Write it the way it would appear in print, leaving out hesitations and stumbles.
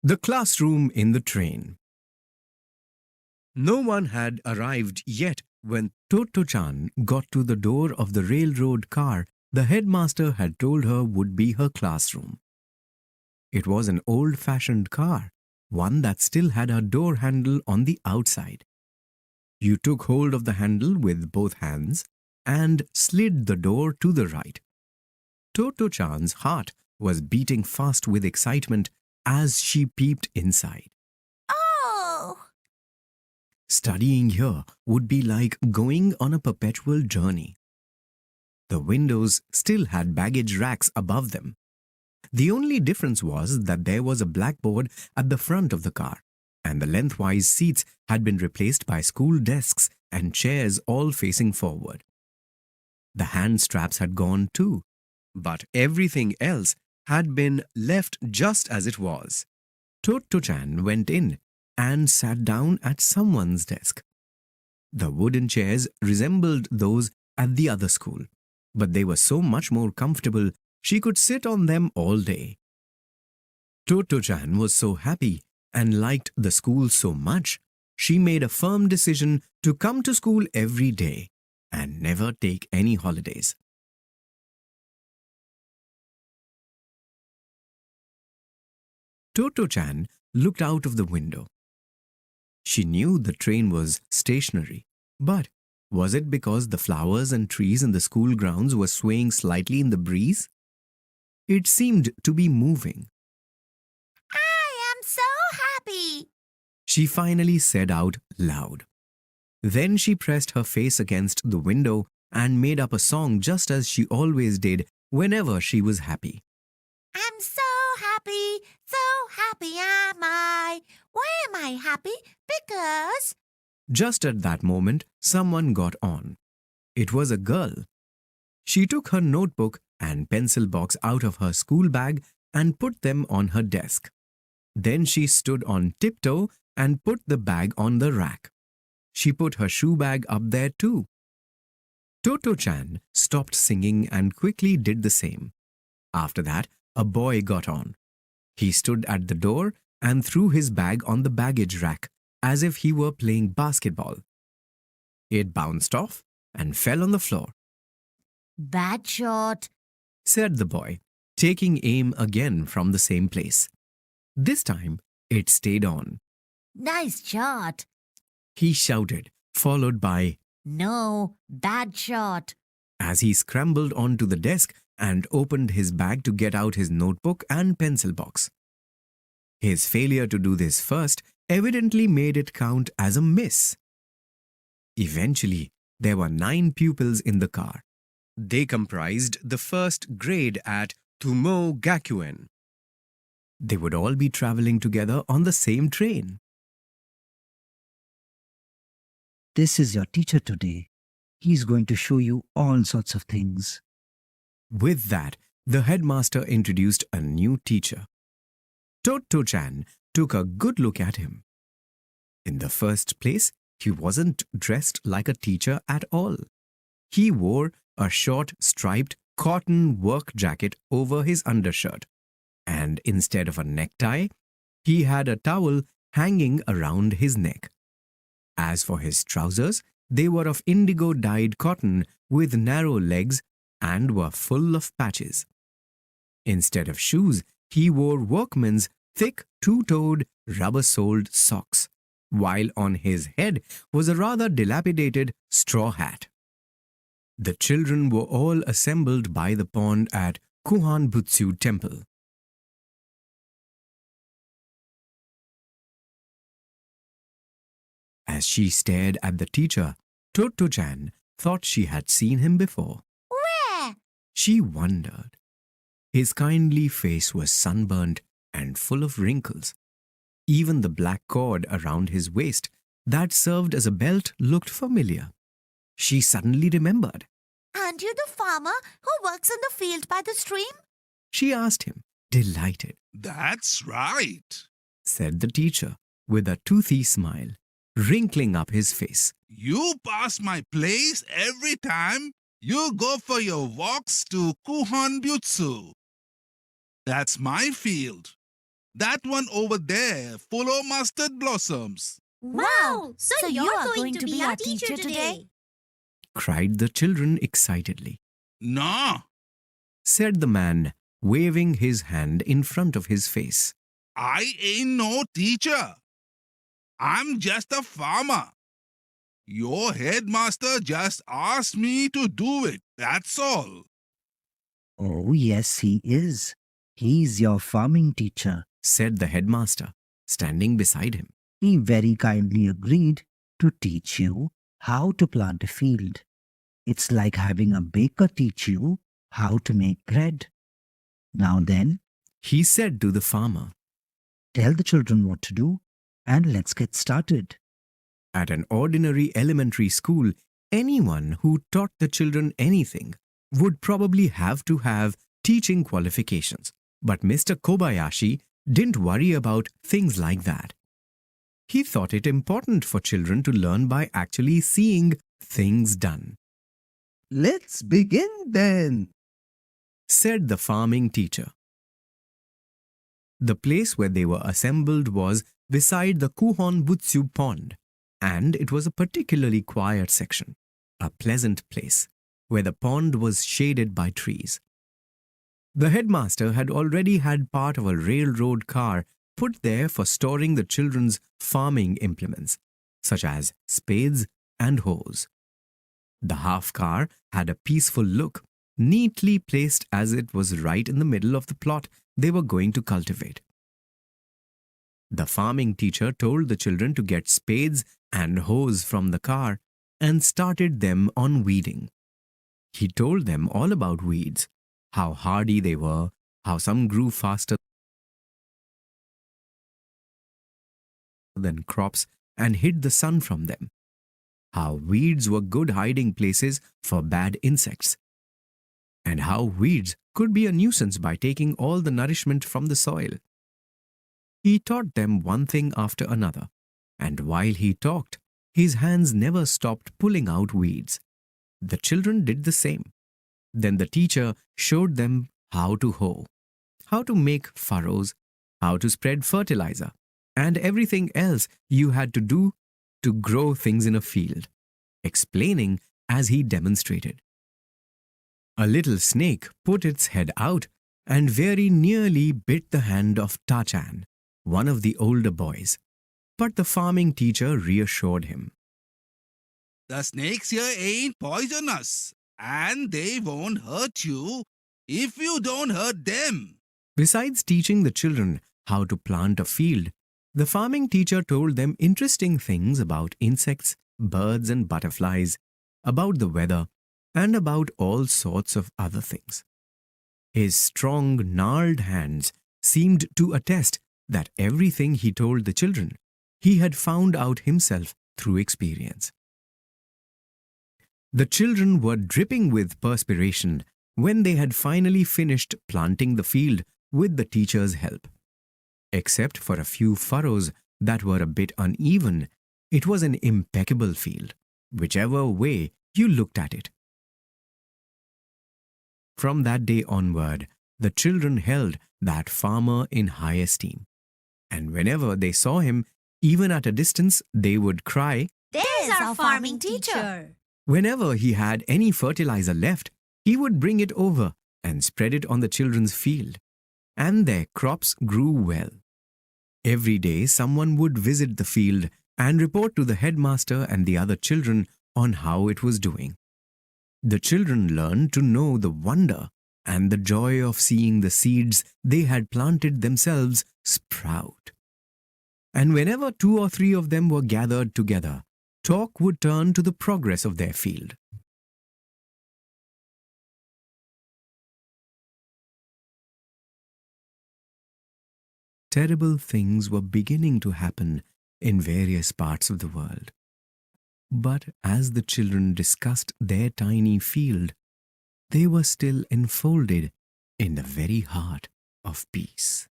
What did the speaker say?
The classroom in the train. No one had arrived yet when Toto-chan got to the door of the railroad car the headmaster had told her would be her classroom. It was an old-fashioned car, one that still had a door handle on the outside. You took hold of the handle with both hands and slid the door to the right. Toto-chan's heart was beating fast with excitement as she peeped inside. Oh! Studying here would be like going on a perpetual journey. The windows still had baggage racks above them. The only difference was that there was a blackboard at the front of the car, and the lengthwise seats had been replaced by school desks and chairs all facing forward. The hand straps had gone too, but everything else had been left just as it was. Toto-chan went in and sat down at someone's desk. The wooden chairs resembled those at the other school, but they were so much more comfortable she could sit on them all day. Toto-chan was so happy and liked the school so much, she made a firm decision to come to school every day and never take any holidays. Toto-chan looked out of the window. She knew the train was stationary, but was it because the flowers and trees in the school grounds were swaying slightly in the breeze? It seemed to be moving. I am so happy! She finally said out loud. Then she pressed her face against the window and made up a song just as she always did whenever she was happy. I'm so happy am I. Why am I happy? Because... Just at that moment, someone got on. It was a girl. She took her notebook and pencil box out of her school bag and put them on her desk. Then she stood on tiptoe and put the bag on the rack. She put her shoe bag up there too. Toto-chan stopped singing and quickly did the same. After that, a boy got on. He stood at the door and threw his bag on the baggage rack as if he were playing basketball. It bounced off and fell on the floor. Bad shot, Said the boy, taking aim again from the same place. This time, it stayed on. Nice shot. He shouted, followed by, No, bad shot. as he scrambled onto the desk and opened his bag to get out his notebook and pencil box. His failure to do this first evidently made it count as a miss. Eventually, there were 9 pupils in the car. They comprised the first grade at Tumo Gakuen. They would all be traveling together on the same train. This is your teacher today. He's going to show you all sorts of things. With that, the headmaster introduced a new teacher. Toto-chan took a good look at him. In the first place, he wasn't dressed like a teacher at all. He wore a short striped cotton work jacket over his undershirt, and instead of a necktie, he had a towel hanging around his neck. As for his trousers, they were of indigo-dyed cotton with narrow legs and were full of patches. Instead of shoes, he wore workman's thick two-toed rubber-soled socks, while on his head was a rather dilapidated straw hat. The children were all assembled by the pond at Kuhanbutsu Temple. As she stared at the teacher, Toto-chan thought she had seen him before. Where? She wondered. His kindly face was sunburnt and full of wrinkles. Even the black cord around his waist that served as a belt looked familiar. She suddenly remembered. Aren't you the farmer who works in the field by the stream? She asked him, delighted. That's right. Said the teacher with a toothy smile, wrinkling up his face. You pass my place every time you go for your walks to Kuhanbutsu. That's my field. That one over there, full of mustard blossoms. Wow! So you're going to be our teacher today? cried the children excitedly. No, Said the man, waving his hand in front of his face. I ain't no teacher. I'm just a farmer. Your headmaster just asked me to do it, that's all. Oh, yes, he is. He's your farming teacher. Said the headmaster, standing beside him. He very kindly agreed to teach you how to plant a field. It's like having a baker teach you how to make bread. Now then, He said to the farmer. tell the children what to do and let's get started. At an ordinary elementary school, anyone who taught the children anything would probably have to have teaching qualifications. But Mr. Kobayashi didn't worry about things like that. He thought it important for children to learn by actually seeing things done. Let's begin then. Said the farming teacher. The place where they were assembled was beside the Kuhon Butsu pond, and it was a particularly quiet section, a pleasant place, where the pond was shaded by trees. The headmaster had already had part of a railroad car put there for storing the children's farming implements, such as spades and hoes. The half car had a peaceful look, neatly placed as it was right in the middle of the plot they were going to cultivate. The farming teacher told the children to get spades and hoes from the car and started them on weeding. He told them all about weeds, how hardy they were, how some grew faster than crops and hid the sun from them, how weeds were good hiding places for bad insects, and how weeds could be a nuisance by taking all the nourishment from the soil. He taught them one thing after another, and while he talked, his hands never stopped pulling out weeds. The children did the same. Then the teacher showed them how to hoe, how to make furrows, how to spread fertilizer, and everything else you had to do to grow things in a field, explaining as he demonstrated. A little snake put its head out and very nearly bit the hand of Tachan, one of the older boys. But the farming teacher reassured him. The snakes here ain't poisonous, and they won't hurt you if you don't hurt them. Besides teaching the children how to plant a field, the farming teacher told them interesting things about insects, birds and butterflies, about the weather, and about all sorts of other things. His strong, gnarled hands seemed to attest that everything he told the children, he had found out himself through experience. The children were dripping with perspiration when they had finally finished planting the field with the teacher's help. Except for a few furrows that were a bit uneven, it was an impeccable field, whichever way you looked at it. From that day onward, the children held that farmer in high esteem. And whenever they saw him, even at a distance, they would cry. There's our farming teacher. Whenever he had any fertilizer left, he would bring it over and spread it on the children's field. And their crops grew well. Every day, someone would visit the field and report to the headmaster and the other children on how it was doing. The children learned to know the wonder and the joy of seeing the seeds they had planted themselves sprout. And whenever 2 or 3 of them were gathered together, talk would turn to the progress of their field. Terrible things were beginning to happen in various parts of the world. But as the children discussed their tiny field, they were still enfolded in the very heart of peace.